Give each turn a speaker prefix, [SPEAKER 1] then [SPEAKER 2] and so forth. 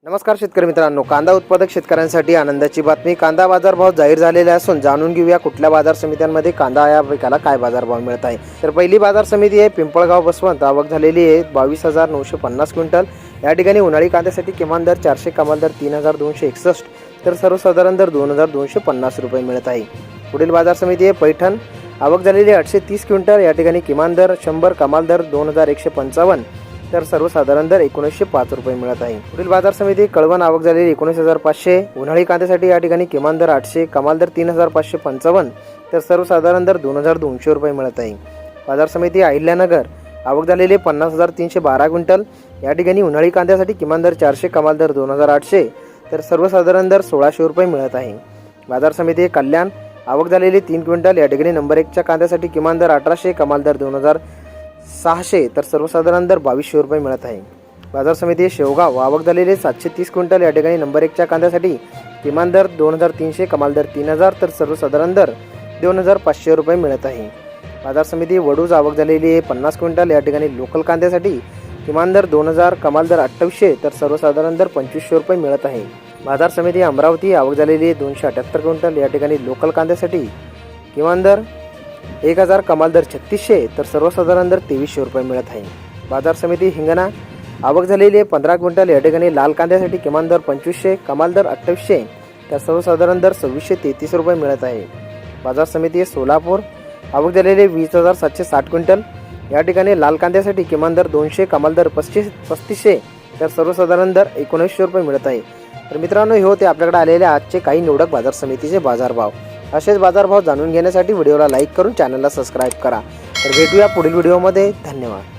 [SPEAKER 1] नमस्कार शेतकरी मित्रांनो, कांदा उत्पादक शेतकऱ्यांसाठी आनंदाची बातमी. कांदा बाजारभाव जाहीर झालेले असून जाणून घेऊया कुठल्या बाजार समित्यांमध्ये कांदा या पिकाला काय बाजारभाव मिळत आहे. तर पहिली बाजार समिती आहे पिंपळगाव बसवंत. आवक झालेली आहे 22,950 क्विंटल. या ठिकाणी उन्हाळी कांद्यासाठी किमान दर 400, कमाल दर 3,261, तर सर्वसाधारण दर 2,250 रुपये मिळत आहे. पुढील बाजार समिती आहे पैठण. आवक झालेली 830 क्विंटल. या ठिकाणी किमान दर 100, कमाल दर 2,155, तर सर्वसाधारण दर 1905 रुपये मिळत आहे. पुढील बाजार समिती कळवण. आवक झालेली 19,500. उन्हाळी कांद्यासाठी या ठिकाणी किमान दर 800, कमाल दर 3,555, तर सर्वसाधारण दर 2,200 रुपये मिळत आहे. बाजार समिती अहिल्यानगर. आवक झालेली 50,312 क्विंटल. या ठिकाणी उन्हाळी कांद्यासाठी किमान दर 400, कमाल दर 2,800, तर सर्वसाधारण दर 1,600 रुपये मिळत आहे. बाजार समिती कल्याण. आवक झालेली 3 क्विंटल. या ठिकाणी नंबर 1च्या कांद्यासाठी किमान दर 1,800, कमाल दर 2,600, तर सर्वसाधारण दर 2,200 रुपये मिळत आहे. बाजार समिती शेवगाव. आवक झालेली 730 क्विंटल. या ठिकाणी नंबर 1च्या कांद्यासाठी किमान दर 2,300, कमाल दर 3,000, तर सर्वसाधारण दर 2,500 रुपये मिळत आहे. बाजार समिती वडूज. आवक झालेली आहे 50 क्विंटल. या ठिकाणी लोकल कांद्यासाठी किमान दर 2,000, कमाल दर 2,800, तर सर्वसाधारण दर 2,500 रुपये मिळत आहे. बाजार समिती अमरावती. आवक झालेली आहे 278 क्विंटल. या ठिकाणी लोकल कांद्यासाठी किमान दर 1,000, कमाल दर 3,600, तर सर्वसाधारण दर 2,300 रुपये मिळत आहे. बाजार समिती हिंगणा. आवक झालेली आहे 15 क्विंटल. या ठिकाणी लाल कांद्यासाठी किमान दर 2,500, कमाल दर 2,800, तर सर्वसाधारण दर 2,633 रुपये मिळत आहे. बाजार समिती सोलापूर. आवक झालेली 20,760 क्विंटल. या ठिकाणी लाल कांद्यासाठी किमान दर 200, कमाल दर 3,500, तर सर्वसाधारण दर 1900 रुपये मिळत आहे. तर मित्रांनो, हे होते आपल्याकडे आलेले आजचे काही निवडक बाजार समितीचे बाजारभाव. असेच बाजारभाव जाणून घेण्यासाठी व्हिडिओला लाईक करून चॅनलला सबस्क्राईब करा. तर भेटूया पुढील व्हिडिओमध्ये. धन्यवाद.